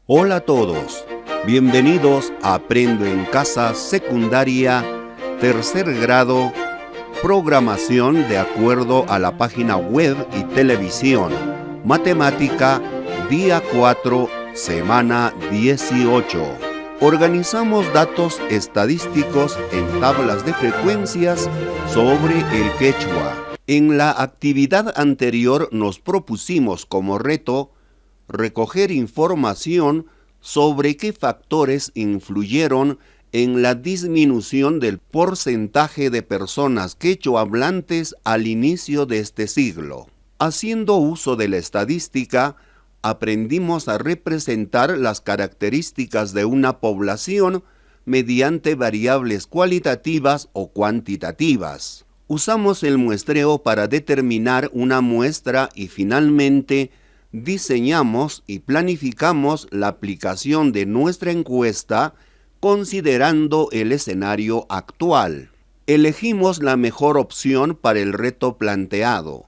Hola a todos, bienvenidos a Aprendo en Casa Secundaria, tercer grado, programación de acuerdo a la página web y televisión, matemática, día 4, semana 18. Organizamos datos estadísticos en tablas de frecuencias sobre el quechua. En la actividad anterior nos propusimos como reto recoger información sobre qué factores influyeron en la disminución del porcentaje de personas quechua hablantes al inicio de este siglo. Haciendo uso de la estadística, aprendimos a representar las características de una población mediante variables cualitativas o cuantitativas. Usamos el muestreo para determinar una muestra y finalmente diseñamos y planificamos la aplicación de nuestra encuesta considerando el escenario actual. Elegimos la mejor opción para el reto planteado,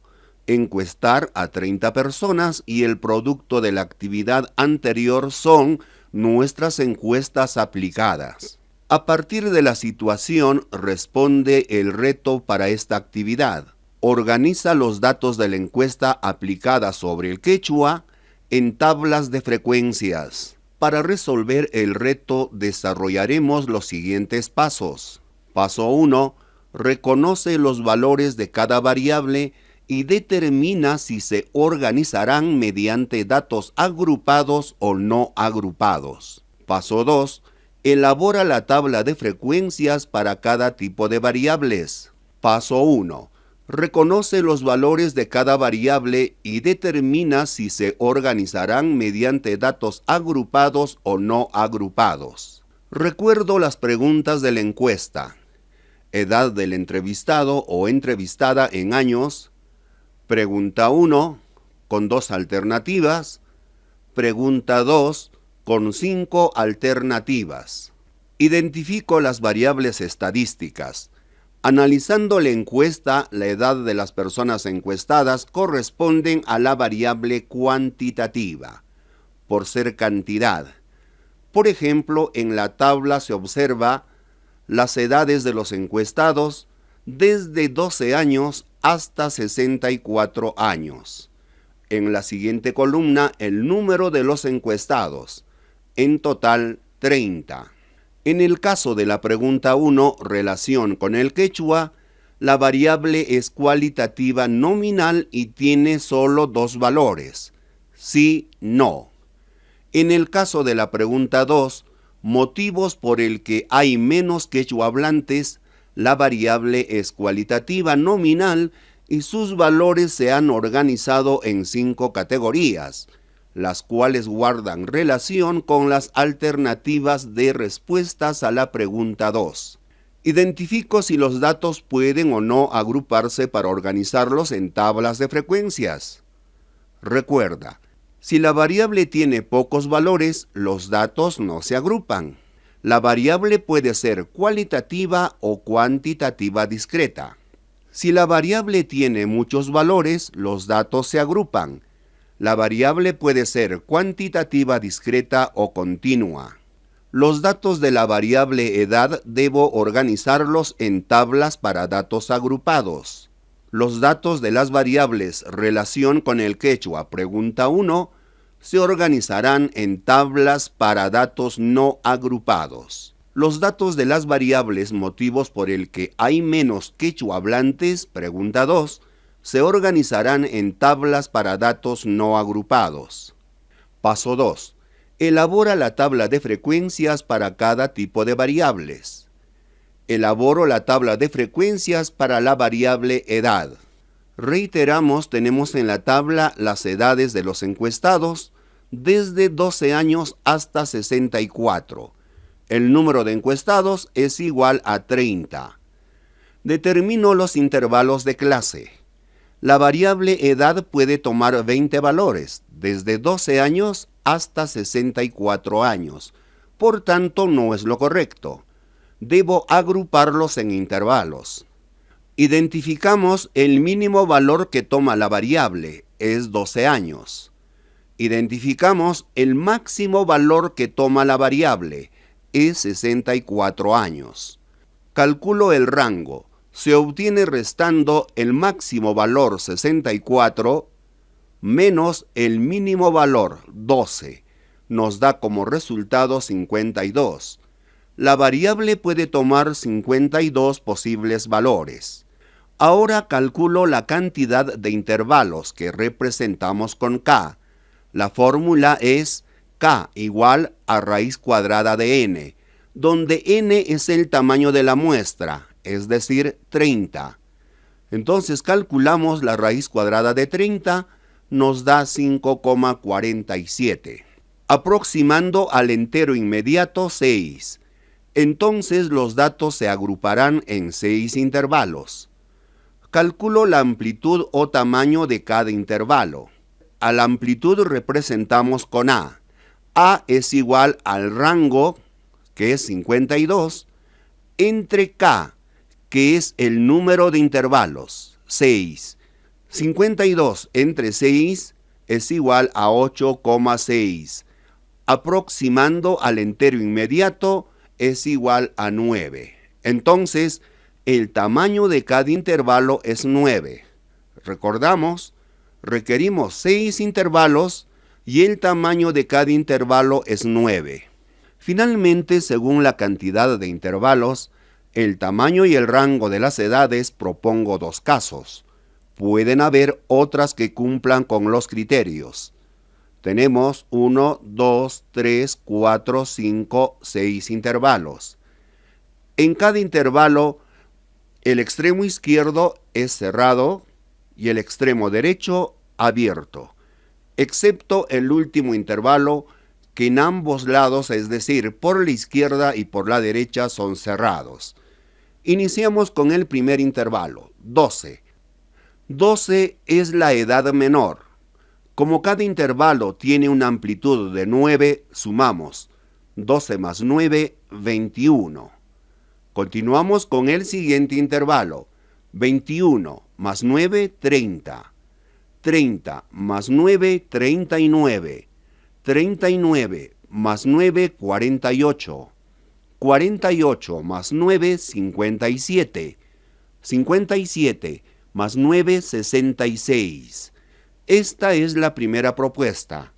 encuestar a 30 personas, y el producto de la actividad anterior son nuestras encuestas aplicadas. A partir de la situación responde el reto para esta actividad. Organiza los datos de la encuesta aplicada sobre el quechua en tablas de frecuencias. Para resolver el reto desarrollaremos los siguientes pasos. Paso 1. Reconoce los valores de cada variable y determina si se organizarán mediante datos agrupados o no agrupados. Paso 2. Elabora la tabla de frecuencias para cada tipo de variables. Paso 1. Reconoce los valores de cada variable y determina si se organizarán mediante datos agrupados o no agrupados. Recuerdo las preguntas de la encuesta. Edad del entrevistado o entrevistada en años. Pregunta 1, con 2 alternativas. Pregunta 2, con 5 alternativas. Identifico las variables estadísticas. Analizando la encuesta, la edad de las personas encuestadas corresponden a la variable cuantitativa, por ser cantidad. Por ejemplo, en la tabla se observa las edades de los encuestados desde 12 años hasta 64 años. En la siguiente columna, el número de los encuestados, en total 30. En el caso de la pregunta 1, relación con el quechua, la variable es cualitativa nominal y tiene solo 2 valores, sí, no. En el caso de la pregunta 2, motivos por el que hay menos quechua hablantes, la variable es cualitativa nominal y sus valores se han organizado en 5 categorías, las cuales guardan relación con las alternativas de respuestas a la pregunta 2. Identifico si los datos pueden o no agruparse para organizarlos en tablas de frecuencias. Recuerda, si la variable tiene pocos valores, los datos no se agrupan. La variable puede ser cualitativa o cuantitativa discreta. Si la variable tiene muchos valores, los datos se agrupan. La variable puede ser cuantitativa discreta o continua. Los datos de la variable edad debo organizarlos en tablas para datos agrupados. Los datos de las variables relación con el quechua, pregunta 1, se organizarán en tablas para datos no agrupados. Los datos de las variables motivos por el que hay menos quechua hablantes, pregunta 2, se organizarán en tablas para datos no agrupados. Paso 2. Elabora la tabla de frecuencias para cada tipo de variables. Elaboro la tabla de frecuencias para la variable edad. Reiteramos, tenemos en la tabla las edades de los encuestados desde 12 años hasta 64. El número de encuestados es igual a 30. Determino los intervalos de clase. La variable edad puede tomar 20 valores, desde 12 años hasta 64 años. Por tanto, no es lo correcto. Debo agruparlos en intervalos. Identificamos el mínimo valor que toma la variable, es 12 años. Identificamos el máximo valor que toma la variable, es 64 años. Calculo el rango. Se obtiene restando el máximo valor 64 menos el mínimo valor 12. Nos da como resultado 52. La variable puede tomar 52 posibles valores. Ahora calculo la cantidad de intervalos que representamos con k. La fórmula es k igual a raíz cuadrada de n, donde n es el tamaño de la muestra, es decir, 30. Entonces calculamos la raíz cuadrada de 30, nos da 5,47. Aproximando al entero inmediato 6. Entonces los datos se agruparán en 6 intervalos. Calculo la amplitud o tamaño de cada intervalo. A la amplitud representamos con A. A es igual al rango, que es 52, entre K, que es el número de intervalos, 6. 52 entre 6 es igual a 8,6. Aproximando al entero inmediato es igual a 9. Entonces, el tamaño de cada intervalo es 9. Recordamos, requerimos 6 intervalos y el tamaño de cada intervalo es 9. Finalmente, según la cantidad de intervalos, el tamaño y el rango de las edades, propongo 2 casos. Pueden haber otras que cumplan con los criterios. Tenemos 1, 2, 3, 4, 5, 6 intervalos. En cada intervalo, el extremo izquierdo es cerrado y el extremo derecho abierto, excepto el último intervalo, que en ambos lados, es decir, por la izquierda y por la derecha, son cerrados. Iniciamos con el primer intervalo, 12. 12 es la edad menor. Como cada intervalo tiene una amplitud de 9, sumamos 12 más 9, 21. Continuamos con el siguiente intervalo, 21 más 9, 30. 30 más 9, 39. 39 más 9, 48. 48 más 9, 57. 57 más 9, 66. Esta es la primera propuesta.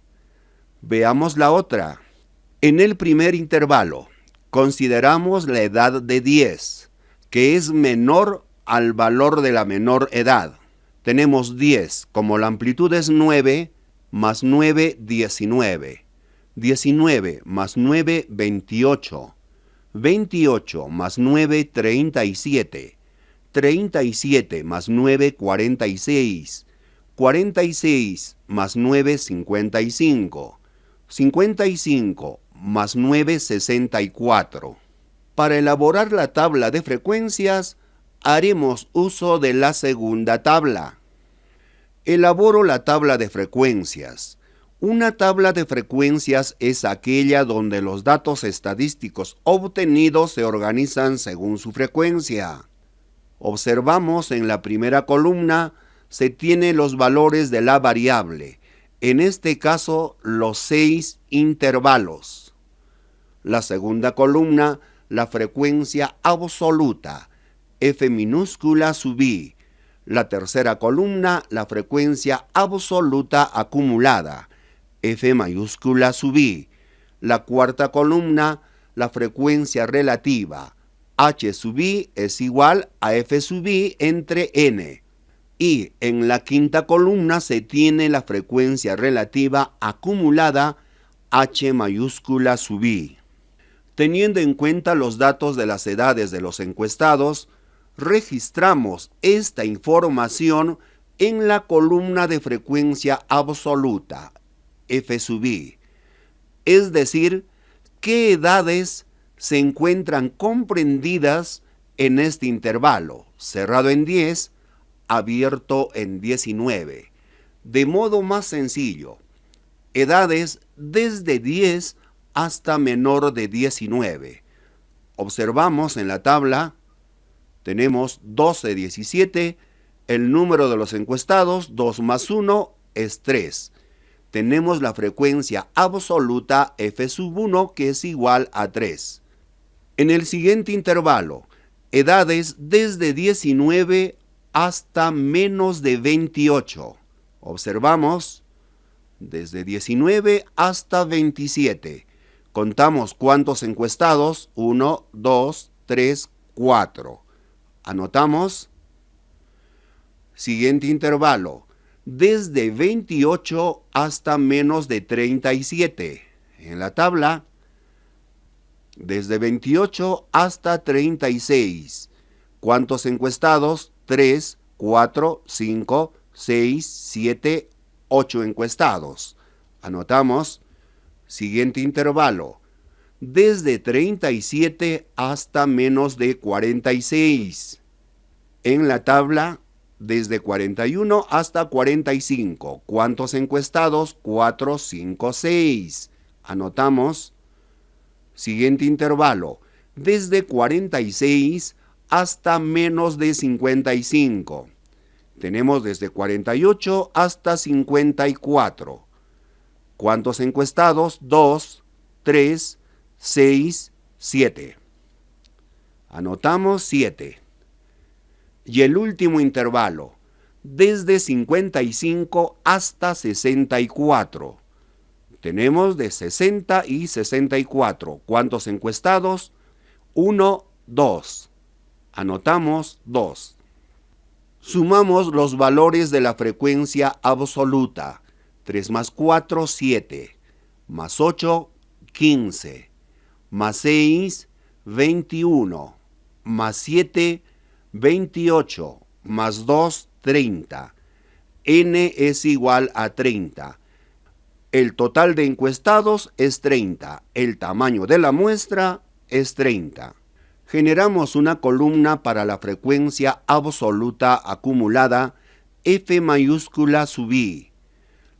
Veamos la otra. En el primer intervalo, consideramos la edad de 10, que es menor al valor de la menor edad. Tenemos 10, como la amplitud es 9, más 9, 19. 19 más 9, 28. 28 más 9, 37. 37 más 9, 46. 46 más 9, 55. 55 más 9, 64. Para elaborar la tabla de frecuencias, haremos uso de la segunda tabla. Elaboro la tabla de frecuencias. Una tabla de frecuencias es aquella donde los datos estadísticos obtenidos se organizan según su frecuencia. Observamos en la primera columna se tienen los valores de la variable, en este caso los 6 intervalos. La segunda columna, la frecuencia absoluta, F minúscula sub I. La tercera columna, la frecuencia absoluta acumulada, F mayúscula sub I. La cuarta columna, la frecuencia relativa, H sub I es igual a F sub I entre N. Y en la quinta columna se tiene la frecuencia relativa acumulada, H mayúscula sub I. Teniendo en cuenta los datos de las edades de los encuestados, registramos esta información en la columna de frecuencia absoluta, F sub I. Es decir, qué edades se encuentran comprendidas en este intervalo, cerrado en 10, abierto en 19. De modo más sencillo, edades desde 10 hasta menor de 19. Observamos en la tabla, tenemos 12, 17, el número de los encuestados, 2 más 1 es 3. tenemos la frecuencia absoluta f⁻₁, que es igual a 3. En el siguiente intervalo, edades desde 19 hasta menos de 28. Observamos desde 19 hasta 27. Contamos cuántos encuestados: 1, 2, 3, 4. Anotamos. Siguiente intervalo, desde 28 hasta menos de 37. En la tabla, desde 28 hasta 36. ¿Cuántos encuestados? 3, 4, 5, 6, 7, 8 encuestados. Anotamos. Siguiente intervalo, desde 37 hasta menos de 46. En la tabla, desde 41 hasta 45. ¿Cuántos encuestados? 4, 5, 6. Anotamos. Siguiente intervalo, desde 46 hasta menos de 55. Tenemos desde 48 hasta 54. ¿Cuántos encuestados? 2, 3, 6, 7. Anotamos 7. Y el último intervalo, desde 55 hasta 64. Tenemos de 60 y 64. ¿Cuántos encuestados? 1, 2. Anotamos 2. Sumamos los valores de la frecuencia absoluta. 3 más 4, 7. Más 8, 15. Más 6, 21. Más 7, 28. Más 2, 30. N es igual a 30. El total de encuestados es 30. El tamaño de la muestra es 30. Generamos una columna para la frecuencia absoluta acumulada F mayúscula sub I.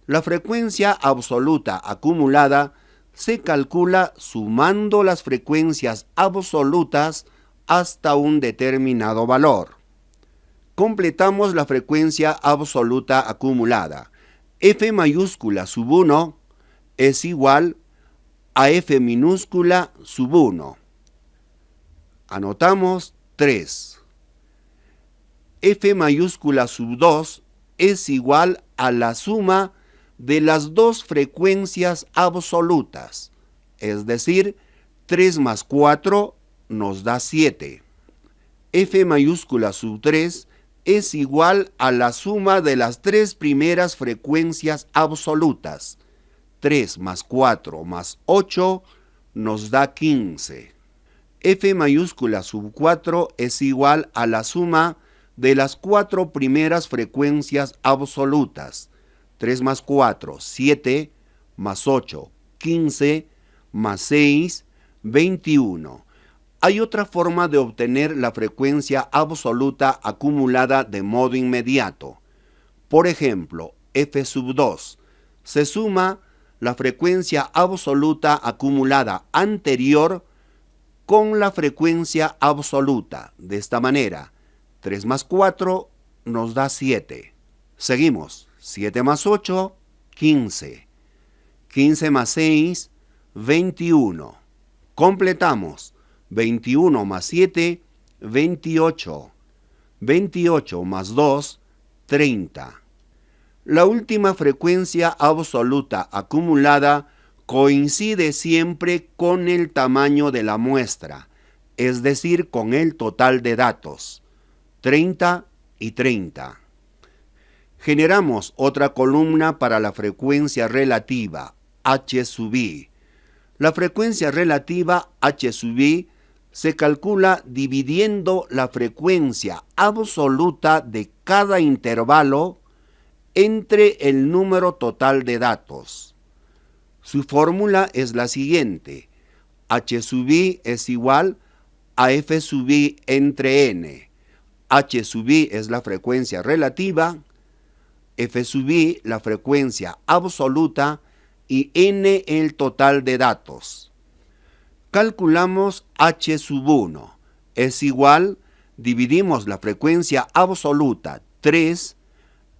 La frecuencia absoluta acumulada se calcula sumando las frecuencias absolutas hasta un determinado valor. Completamos la frecuencia absoluta acumulada. F mayúscula sub 1 es igual a F minúscula sub 1. Anotamos 3. F mayúscula sub 2 es igual a la suma de las dos frecuencias absolutas, es decir, 3 más 4 nos da 7. F mayúscula sub 3 es igual a la suma de las tres primeras frecuencias absolutas. 3 más 4 más 8 nos da 15. F mayúscula sub 4 es igual a la suma de las cuatro primeras frecuencias absolutas. 3 más 4, 7, más 8, 15, más 6, 21. Hay otra forma de obtener la frecuencia absoluta acumulada de modo inmediato. Por ejemplo, F sub 2 se suma la frecuencia absoluta acumulada anterior con la frecuencia absoluta. De esta manera, 3 más 4 nos da 7. Seguimos. 7 más 8, 15. 15 más 6, 21. Completamos. 21 más 7, 28. 28 más 2, 30. La última frecuencia absoluta acumulada coincide siempre con el tamaño de la muestra, es decir, con el total de datos, 30 y 30. Generamos otra columna para la frecuencia relativa, H sub I. La frecuencia relativa, H sub I, se calcula dividiendo la frecuencia absoluta de cada intervalo entre el número total de datos. Su fórmula es la siguiente. H sub I es igual a F sub I entre N. H sub I es la frecuencia relativa, F sub I la frecuencia absoluta y N el total de datos. Calculamos H sub 1. Es igual, dividimos la frecuencia absoluta 3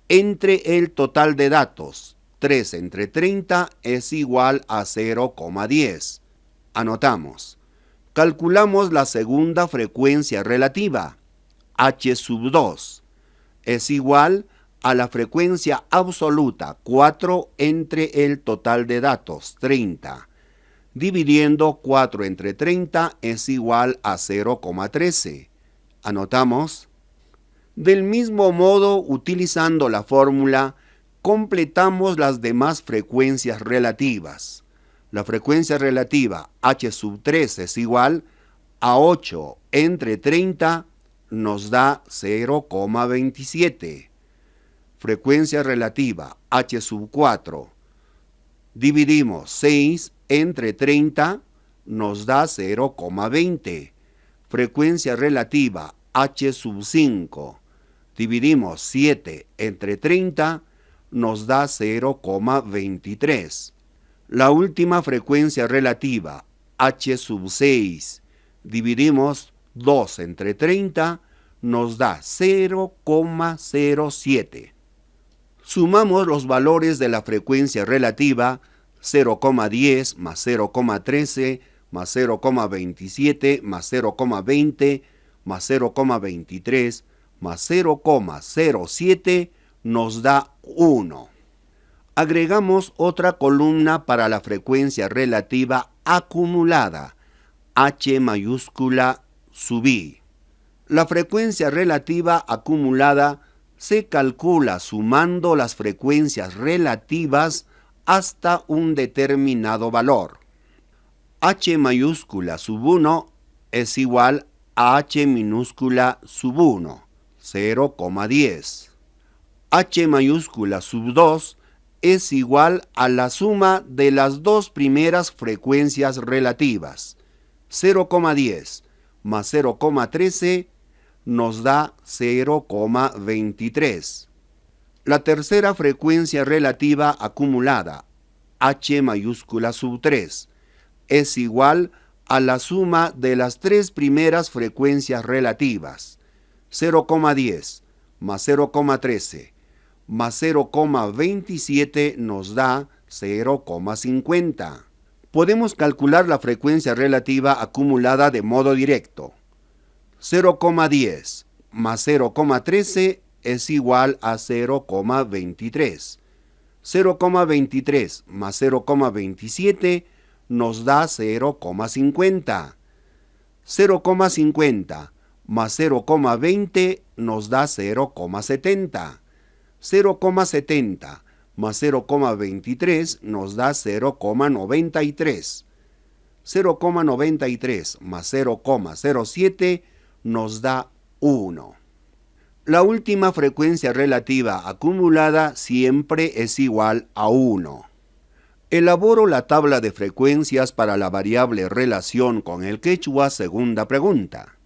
entre el total de datos 3 entre 30 es igual a 0,10. Anotamos. Calculamos la segunda frecuencia relativa, h sub 2, es igual a la frecuencia absoluta, 4 entre el total de datos, 30. Dividiendo 4 entre 30 es igual a 0,13. Anotamos. Del mismo modo, utilizando la fórmula, completamos las demás frecuencias relativas. La frecuencia relativa h sub 3 es igual a 8 entre 30 nos da 0,27. Frecuencia relativa h sub 4. Dividimos 6 entre 30 nos da 0,20. Frecuencia relativa h sub 5. Dividimos 7 entre 30 nos da 0,23. La última frecuencia relativa, h sub 6, dividimos 2 entre 30, nos da 0,07. Sumamos los valores de la frecuencia relativa, 0,10 más 0,13 más 0,27 más 0,20 más 0,23 más 0,07 nos da 1. Agregamos otra columna para la frecuencia relativa acumulada, H mayúscula sub I. La frecuencia relativa acumulada se calcula sumando las frecuencias relativas hasta un determinado valor. H mayúscula sub 1 es igual a H minúscula sub 1, 0,10. H mayúscula sub 2 es igual a la suma de las dos primeras frecuencias relativas. 0,10 más 0,13 nos da 0,23. La tercera frecuencia relativa acumulada, H mayúscula sub 3, es igual a la suma de las tres primeras frecuencias relativas. 0,10 más 0,13 más 0,27 nos da 0,50. Podemos calcular la frecuencia relativa acumulada de modo directo. 0,10 más 0,13 es igual a 0,23. 0,23 más 0,27 nos da 0,50. 0,50 más 0,20 nos da 0,70. 0,70 más 0,23 nos da 0,93. 0,93 más 0,07 nos da 1. La última frecuencia relativa acumulada siempre es igual a 1. Elaboro la tabla de frecuencias para la variable relación con el quechua, segunda pregunta.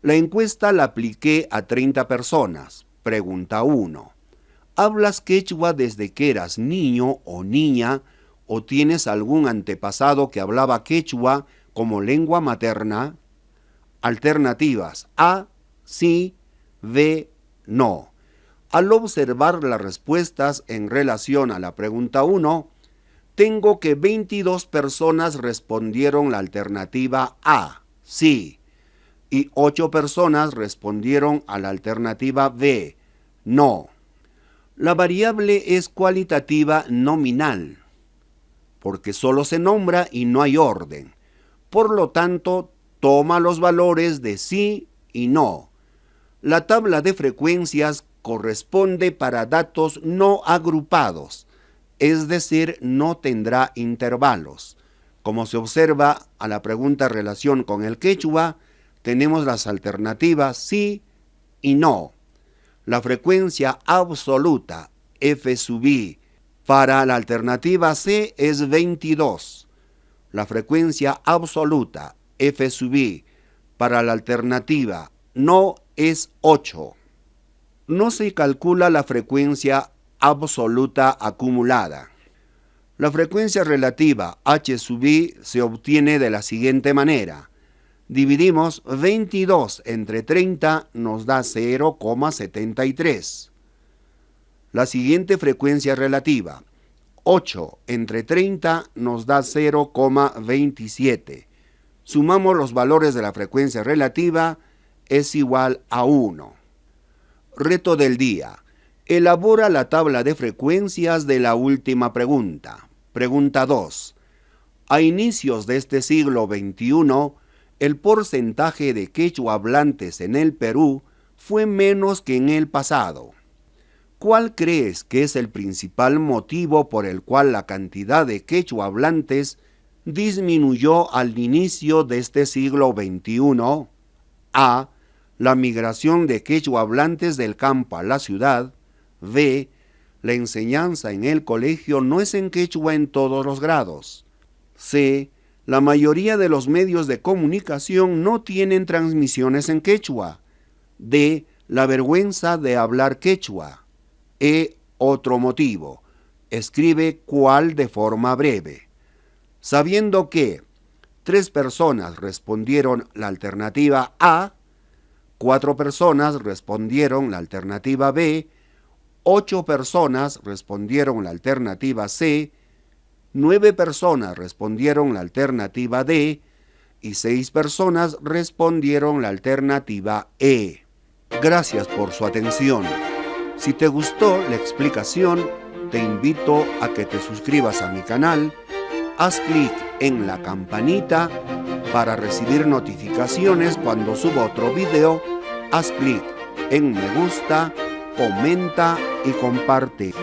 La encuesta la apliqué a 30 personas. Pregunta 1. ¿Hablas quechua desde que eras niño o niña o tienes algún antepasado que hablaba quechua como lengua materna? Alternativas A, sí, B, no. Al observar las respuestas en relación a la pregunta 1, tengo que 22 personas respondieron la alternativa A, sí, y 8 personas respondieron a la alternativa B, no. La variable es cualitativa nominal, porque solo se nombra y no hay orden. Por lo tanto, toma los valores de sí y no. La tabla de frecuencias corresponde para datos no agrupados, es decir, no tendrá intervalos. Como se observa a la pregunta relación con el quechua, tenemos las alternativas sí y no. La frecuencia absoluta, F sub I, para la alternativa C es 22. La frecuencia absoluta, F sub I, para la alternativa no es 8. No se calcula la frecuencia absoluta acumulada. La frecuencia relativa H sub I se obtiene de la siguiente manera. Dividimos 22 entre 30 nos da 0,73. La siguiente frecuencia relativa, 8 entre 30 nos da 0,27. Sumamos los valores de la frecuencia relativa, es igual a 1. Reto del día. Elabora la tabla de frecuencias de la última pregunta. Pregunta 2. A inicios de este siglo XXI, el porcentaje de quechua hablantes en el Perú fue menos que en el pasado. ¿Cuál crees que es el principal motivo por el cual la cantidad de quechua hablantes disminuyó al inicio de este siglo XXI? A. La migración de quechua hablantes del campo a la ciudad. B. La enseñanza en el colegio no es en quechua en todos los grados. C. La mayoría de los medios de comunicación no tienen transmisiones en quechua. D. La vergüenza de hablar quechua. E. Otro motivo. Escribe cuál de forma breve. Sabiendo que 3 personas respondieron la alternativa A, 4 personas respondieron la alternativa B, 8 personas respondieron la alternativa C, 9 personas respondieron la alternativa D y 6 personas respondieron la alternativa E. Gracias por su atención. Si te gustó la explicación, te invito a que te suscribas a mi canal, haz clic en la campanita para recibir notificaciones cuando suba otro video, haz clic en me gusta, comenta y comparte.